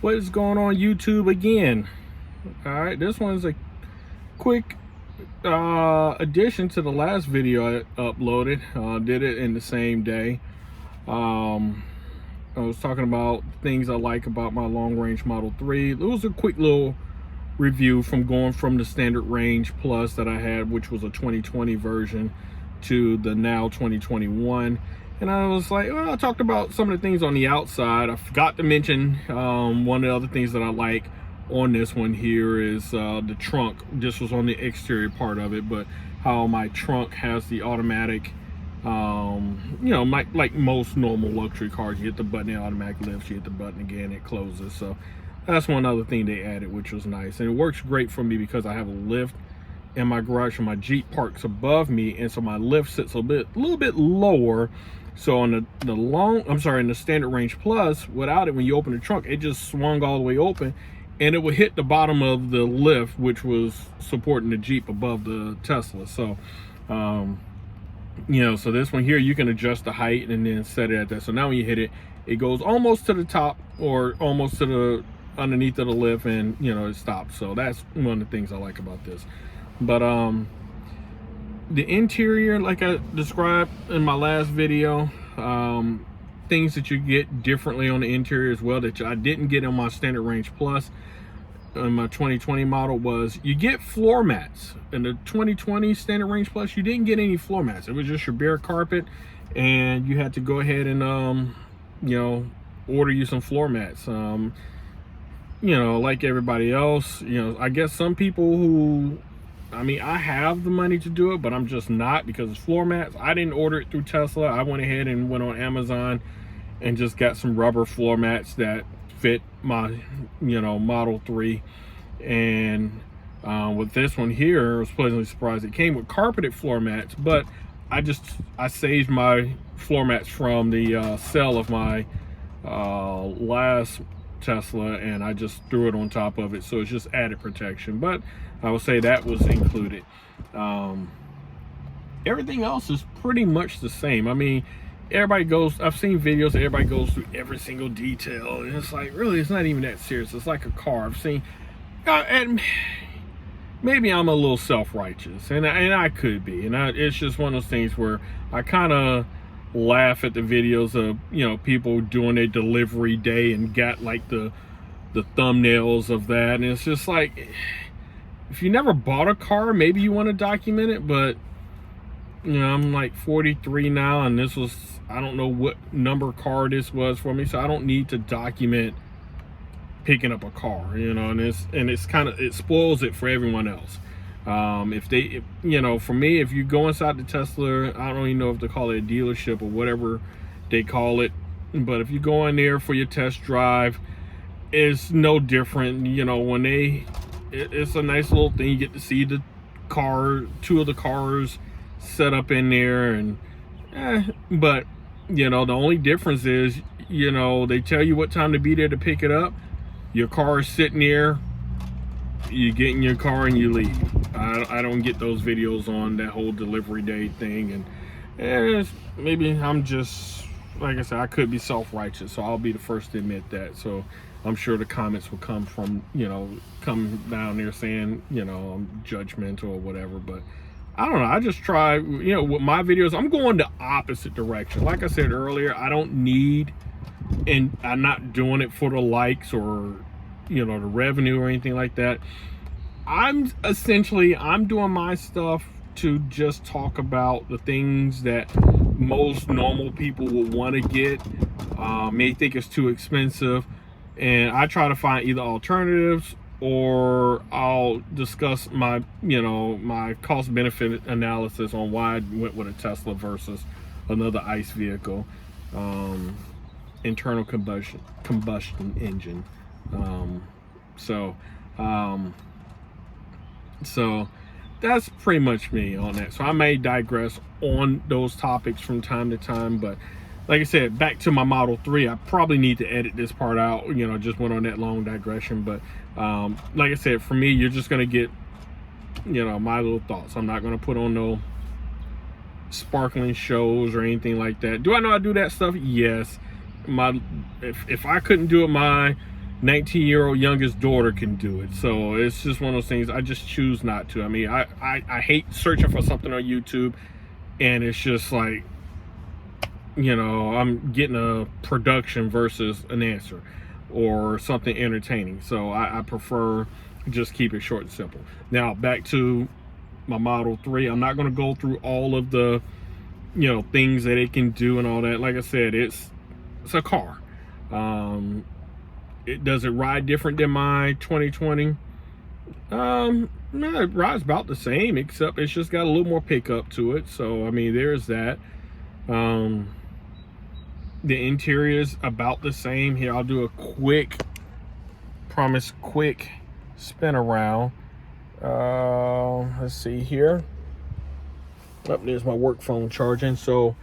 What is going on YouTube again? All right, this one's a quick addition to the last video I uploaded. Did it in the same day. I was talking about things I like about my long range Model 3. It was a quick little review from going from the standard range plus that I had, which was a 2020 version, to the now 2021. And I was like, well, I talked about some of the things on the outside. I forgot to mention one of the other things that I like on this one here is the trunk. This was on the exterior part of it, but how my trunk has the automatic, like most normal luxury cars, you hit the button, it automatically lifts, you hit the button again, it closes. So that's one other thing they added, which was nice. And it works great for me because I have a lift in my garage, and my Jeep parks above me, and so my lift sits a little bit lower. So on in the standard range plus, without it, when you open the trunk, it just swung all the way open, and it would hit the bottom of the lift, which was supporting the Jeep above the Tesla. So, so this one here, you can adjust the height and then set it at that. So now when you hit it, it goes almost to the top or almost to the underneath of the lift, and it stops. So that's one of the things I like about this. But the interior, like I described in my last video, things that you get differently on the interior as well that I didn't get on my standard range plus in my 2020 model was you get floor mats. In the 2020 standard range plus, you didn't get any floor mats. It was just your bare carpet, and you had to go ahead and order you some floor mats. Like everybody else, I guess some people who, I have the money to do it, but I'm just not, because it's floor mats. I didn't order it through Tesla. I went ahead and went on Amazon and just got some rubber floor mats that fit my, Model 3. And with this one here, I was pleasantly surprised. It came with carpeted floor mats, but I saved my floor mats from the sale of my last Tesla, and I just threw it on top of it, so it's just added protection. But I would say that was included. Everything else is pretty much the same. I've seen videos, everybody goes through every single detail, and it's like, really, it's not even that serious. It's like a car. I've seen, and maybe I'm a little self-righteous, and I could be, and it's just one of those things where I kind of laugh at the videos of people doing their delivery day and got like the thumbnails of that, and it's just like, if you never bought a car, maybe you want to document it. But I'm like 43 now, and this was, I don't know what number car this was for me, so I don't need to document picking up a car, and it's kind of, it spoils it for everyone else. For me, if you go inside the Tesla, I don't even know if they call it a dealership or whatever they call it, but if you go in there for your test drive, it's no different. When it's a nice little thing. You get to see the car, two of the cars set up in there, and but the only difference is, they tell you what time to be there to pick it up. Your car is sitting there, you get in your car and you leave. I don't get those videos on that whole delivery day thing, and maybe I'm just, like I said, I could be self-righteous, so I'll be the first to admit that. So I'm sure the comments will come from, come down there saying, I'm judgmental or whatever. But I don't know. I just try, with my videos, I'm going the opposite direction. Like I said earlier, I don't need, and I'm not doing it for the likes or, the revenue or anything like that. I'm doing my stuff to just talk about the things that most normal people will want to get, may think it's too expensive. And I try to find either alternatives, or I'll discuss my, my cost benefit analysis on why I went with a Tesla versus another ICE vehicle, internal combustion engine. So that's pretty much me on that. So I may digress on those topics from time to time, but like I said, back to my Model 3, I probably need to edit this part out. Just went on that long digression. But like I said, for me, you're just going to get, my little thoughts. I'm not going to put on no sparkling shows or anything like that. Do I know I do that stuff? Yes. If I couldn't do it my 19-year-old youngest daughter can do it. So it's just one of those things. I just choose not to. I mean, I hate searching for something on YouTube, and it's just like, you know, I'm getting a production versus an answer or something entertaining. So I prefer just keep it short and simple. Now back to my Model 3. I'm not going to go through all of the, you know, things that it can do and all that. Like I said, it's a car. Does it ride different than my 2020? No, it rides about the same, except it's just got a little more pickup to it. So I mean, there's that. The interior is about the same. Here, I'll do a quick spin around. Let's see here. There's my work phone charging. So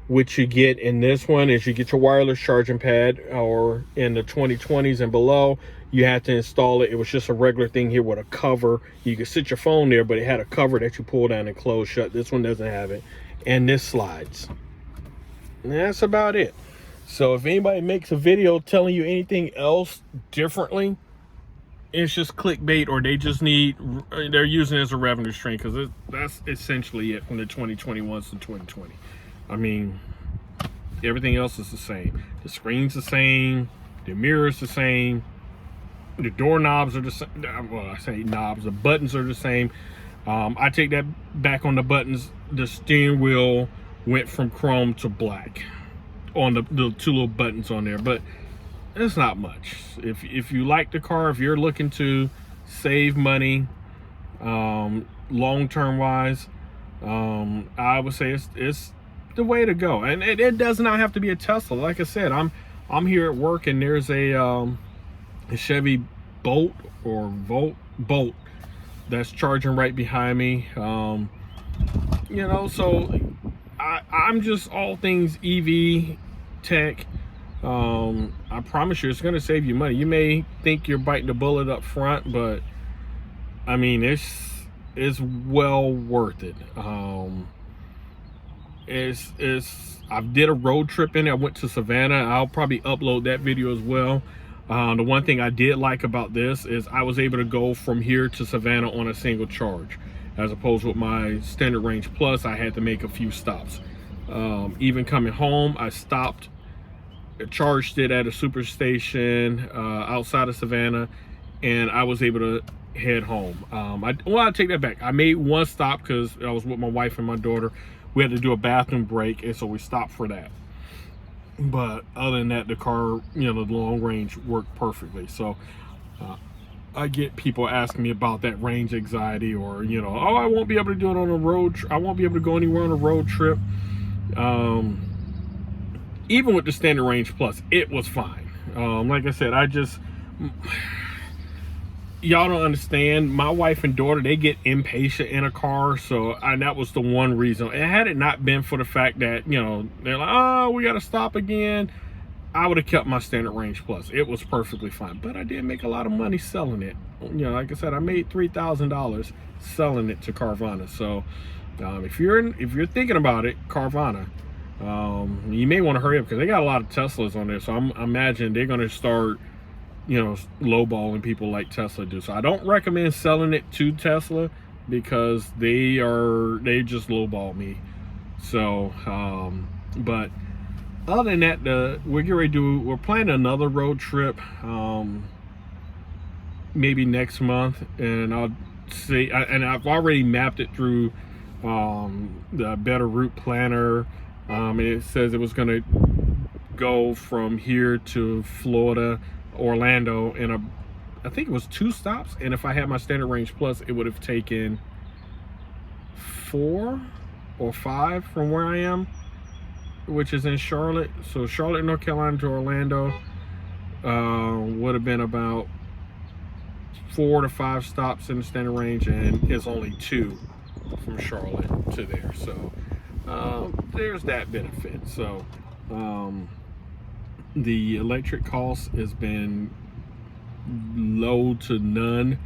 what you get in this one is you get your wireless charging pad, or in the 2020s and below, you had to install it. It was just a regular thing here with a cover. You could sit your phone there, but it had a cover that you pull down and close shut. This one doesn't have it. And this slides. And that's about it. So if anybody makes a video telling you anything else differently, it's just clickbait, or they're using it as a revenue stream, because that's essentially it from the 2021s to 2020. I mean, everything else is the same. The screen's the same, the mirror's the same, the doorknobs are the same. Well, I say knobs, the buttons are the same. I take that back on the buttons. The steering wheel went from chrome to black on the two little buttons on there, but it's not much. If you like the car, if you're looking to save money, long-term wise, I would say it's the way to go. And it does not have to be a Tesla. Like I said, I'm here at work, and there's a Chevy Bolt that's charging right behind me. You know, so I'm just all things EV tech. I promise you, it's going to save you money. You may think you're biting the bullet up front, but I mean, it's well worth it. I did a road trip in it. I went to Savannah. I'll probably upload that video as well. The one thing I did like about this is I was able to go from here to Savannah on a single charge, as opposed with my Standard Range Plus, I had to make a few stops. Even coming home, I stopped, charged it at a super station outside of Savannah, and I was able to head home. I take that back. I made one stop because I was with my wife and my daughter. We had to do a bathroom break, and so we stopped for that. But other than that, the car, you know, the long range worked perfectly. So I get people asking me about that range anxiety, or, you know, oh, I won't be able to do it on a road I won't be able to go anywhere on a road trip. Even with the Standard Range Plus, it was fine. Like I said, y'all don't understand. My wife and daughter, they get impatient in a car, so that was the one reason. And had it not been for the fact that, you know, they're like, oh, we got to stop again, I would have kept my Standard Range Plus. It was perfectly fine. But I did make a lot of money selling it. You know, like I said, I made $3,000 selling it to Carvana. So if you're thinking about it, Carvana, you may want to hurry up, because they got a lot of Teslas on there. So I imagine they're going to start, you know, lowballing people like Tesla do. So I don't recommend selling it to Tesla, because they just lowball me. So but other than that, we're planning another road trip, maybe next month, and I'll see. And I've already mapped it through the Better Route Planner. And it says it was going to go from here to Florida, Orlando, and I think it was 2 stops. And if I had my Standard Range Plus, it would have taken 4 or 5 from where I am, which is in Charlotte. So Charlotte, North Carolina to Orlando would have been about 4 to 5 stops in the Standard Range, and it's only 2 from Charlotte to there. So there's that benefit. So the electric cost has been low to none,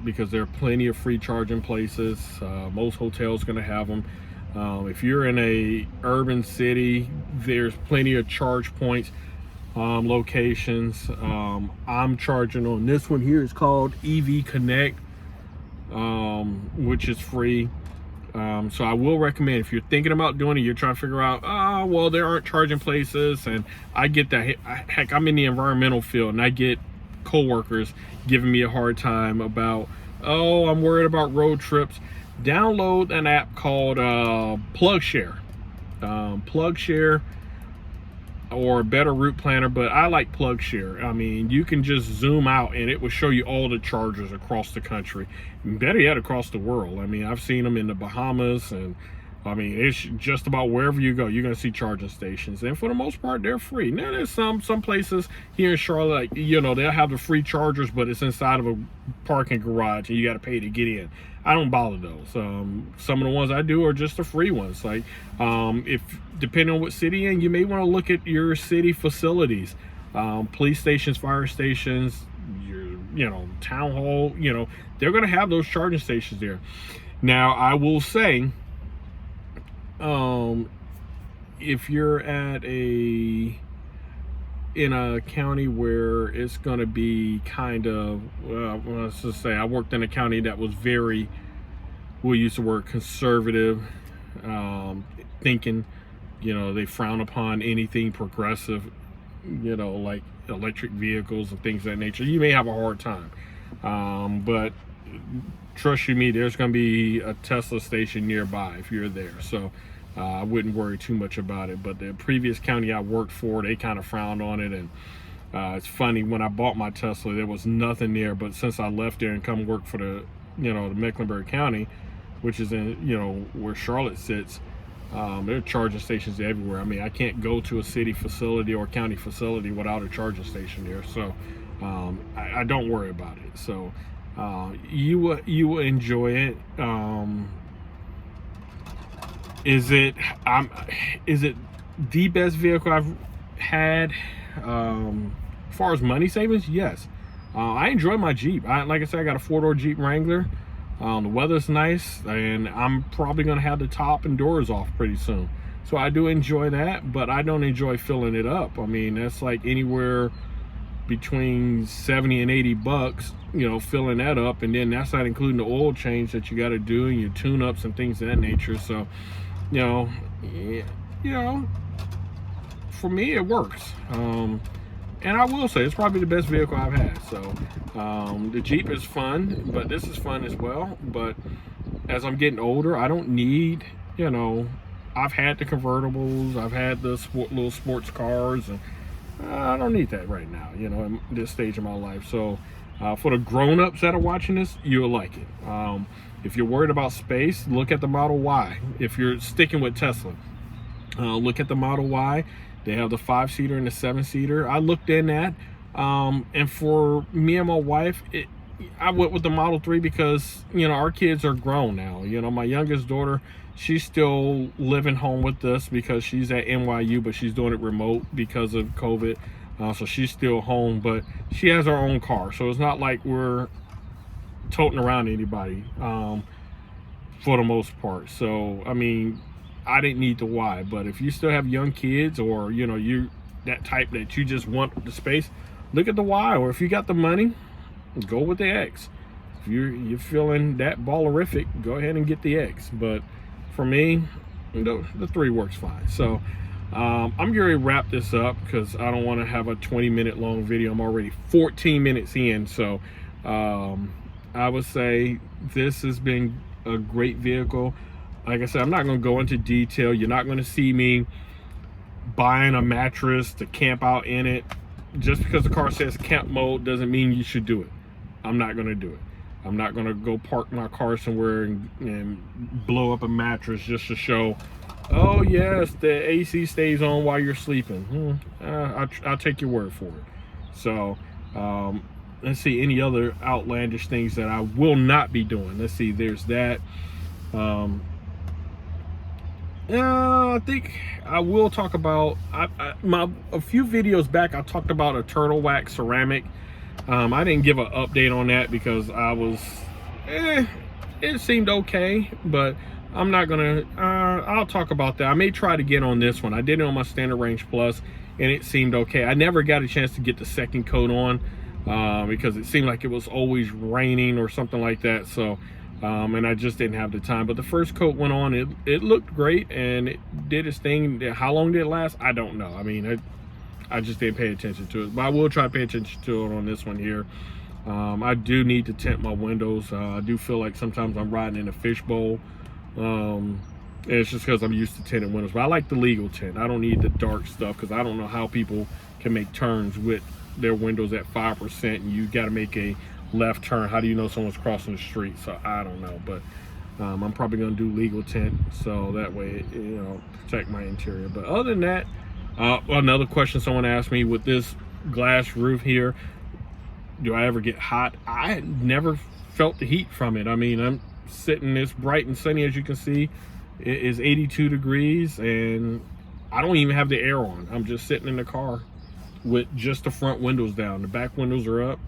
because there are plenty of free charging places. Most hotels going to have them. If you're in a urban city, there's plenty of charge points. locations. I'm charging on this one here. It's called EV Connect, which is free. So I will recommend, if you're thinking about doing it, you're trying to figure out, oh, well, there aren't charging places, and I get that. Heck, I'm in the environmental field, and I get coworkers giving me a hard time about, oh, I'm worried about road trips. Download an app called PlugShare. PlugShare, or Better Route Planner, but I like PlugShare. I mean, you can just zoom out and it will show you all the chargers across the country, better yet across the world. I mean, I've seen them in the Bahamas, and I mean, it's just about wherever you go, you're gonna see charging stations, and for the most part, they're free. Now, there's some places here in Charlotte, like, you know, they'll have the free chargers, but it's inside of a parking garage, and you got to pay to get in. I don't bother those. Some of the ones I do are just the free ones. Like, if depending on what city you're in, you may want to look at your city facilities, police stations, fire stations, you know, town hall. You know, they're gonna have those charging stations there. Now, I will say, if you're at in a county where it's going to be kind of, let's just say I worked in a county that was very, we'll use the word conservative, thinking, you know, they frown upon anything progressive, you know, like electric vehicles and things of that nature. You may have a hard time, but trust you me, there's going to be a Tesla station nearby if you're there. So I wouldn't worry too much about it. But the previous county I worked for, they kind of frowned on it. And it's funny, when I bought my Tesla, there was nothing there. But since I left there and come work for the, you know, the Mecklenburg County, which is in, you know, where Charlotte sits, there are charging stations everywhere. I mean, I can't go to a city facility or county facility without a charging station there. So I don't worry about it. So you will enjoy it. Is it the best vehicle I've had? As far as money savings, yes. I enjoy my Jeep. Like I said, I got a 4-door Jeep Wrangler. The weather's nice, and I'm probably gonna have the top and doors off pretty soon. So I do enjoy that, but I don't enjoy filling it up. I mean, that's like anywhere between 70 and 80 bucks, you know, filling that up, and then that's not including the oil change that you got to do and your tune-ups and things of that nature. So, you know, for me, it works. And I will say, it's probably the best vehicle I've had. So the Jeep is fun, but this is fun as well. But as I'm getting older, I don't need, you know, I've had the convertibles, I've had the little sports cars, and I don't need that right now, you know, at this stage of my life. So for the grown-ups that are watching this, you'll like it. If you're worried about space, look at the Model Y. If you're sticking with Tesla, look at the Model Y. They have the 5-seater and the 7-seater. I looked in that, and for me and my wife, I went with the Model 3 because, you know, our kids are grown now. You know, my youngest daughter, she's still living home with us because she's at NYU, but she's doing it remote because of COVID. So she's still home, but she has her own car. So it's not like we're toting around anybody for the most part. So, I mean, I didn't need the Y, but if you still have young kids, or, you know, you that type that you just want the space, look at the Y. Or if you got the money, go with the X. If you're feeling that ballerific, go ahead and get the X. But for me, the 3 works fine. So I'm going to wrap this up because I don't want to have a 20-minute long video. I'm already 14 minutes in. So I would say this has been a great vehicle. Like I said, I'm not going to go into detail. You're not going to see me buying a mattress to camp out in it. Just because the car says camp mode doesn't mean you should do it. I'm not going to do it. I'm not going to go park my car somewhere and blow up a mattress just to show, oh yes, the AC stays on while you're sleeping. I'll take your word for it. So let's see any other outlandish things that I will not be doing. Let's see, there's that. I think I will talk about a few videos back I talked about a turtle wax ceramic. I didn't give an update on that because I was it seemed okay, but I'm not gonna I'll talk about that. I may try to get on this one. I did it on my Standard Range Plus. and it seemed okay. I never got a chance to get the second coat on because it seemed like it was always raining or something like that. So and I just didn't have the time. But the first coat went on, it looked great, and it did its thing. How long did it last? I don't know. I mean, I just didn't pay attention to it, but I will try to pay attention to it on this one here. I do need to tint my windows. I do feel like sometimes I'm riding in a fishbowl. And it's just because I'm used to tinted windows, but I like the legal tint. I don't need the dark stuff because I don't know how people can make turns with their windows at 5% and you got to make a left turn. How do you know someone's crossing the street? So I don't know, but I'm probably going to do legal tint, so that way, you know, protect my interior. But other than that, another question someone asked me, with this glass roof here, do I ever get hot? I never felt the heat from it. I mean, I'm sitting this bright and sunny, as you can see. It is 82 degrees and I don't even have the air on. I'm just sitting in the car with just the front windows down. The back windows are up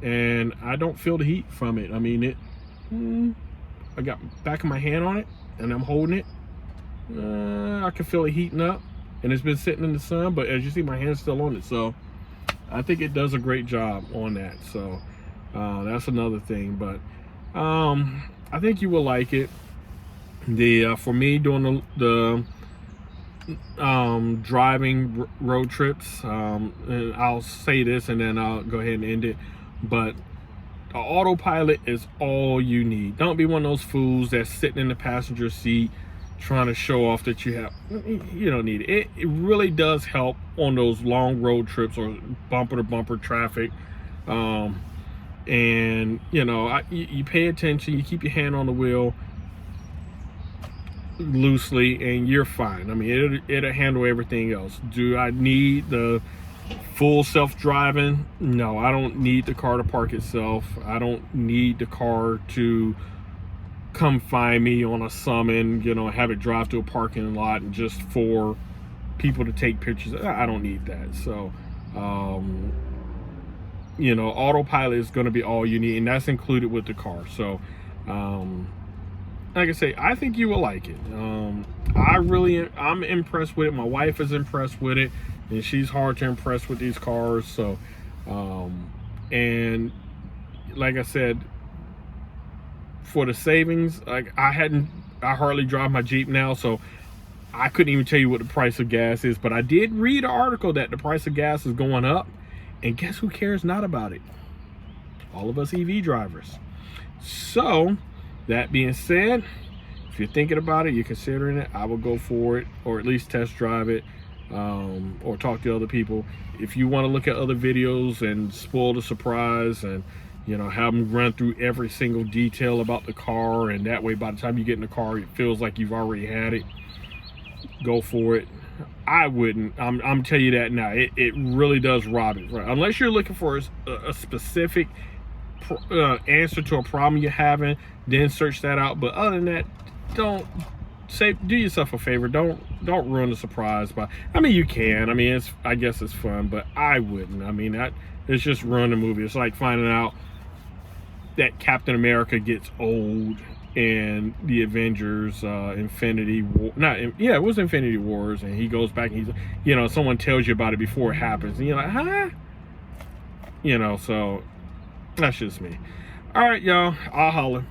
and I don't feel the heat from it. I mean, I got back of my hand on it and I'm holding it. I can feel it heating up, and it's been sitting in the sun, but as you see, my hand's still on it. So I think it does a great job on that. So that's another thing, but I think you will like it. For me, doing the driving road trips, and I'll say this and then I'll go ahead and end it, but the autopilot is all you need. Don't be one of those fools that's sitting in the passenger seat trying to show off that you have. You don't need it. It really does help on those long road trips or bumper to bumper traffic. And you know, you pay attention, you keep your hand on the wheel loosely and you're fine. I mean, it'll handle everything else. Do I need the full self-driving? No, I don't need the car to park itself. I don't need the car to come find me on a summon, you know, have it drive to a parking lot and just for people to take pictures. I don't need that. So you know, autopilot is going to be all you need, and that's included with the car. So like I say, I think you will like it. I'm impressed with it. My wife is impressed with it, and she's hard to impress with these cars. So and like I said, for the savings, like I hardly drive my Jeep now, so I couldn't even tell you what the price of gas is, but I did read an article that the price of gas is going up, and guess who cares not about it? All of us EV drivers. So that being said, if you're thinking about it, you're considering it, I would go for it, or at least test drive it, or talk to other people. If you want to look at other videos and spoil the surprise and, you know, have them run through every single detail about the car, and that way by the time you get in the car it feels like you've already had it, go for it. I wouldn't. I'm telling you that now. It really does rob it, right? Unless you're looking for a specific answer to a problem you're having, then search that out. But other than that, do yourself a favor. Don't ruin the surprise by. I mean, you can. I mean, I guess it's fun, but I wouldn't. I mean, it's just ruin the movie. It's like finding out that Captain America gets old and the Avengers Infinity War, it was Infinity Wars, and he goes back and someone tells you about it before it happens and you're like, huh? So that's just me. All right, y'all, I'll holler.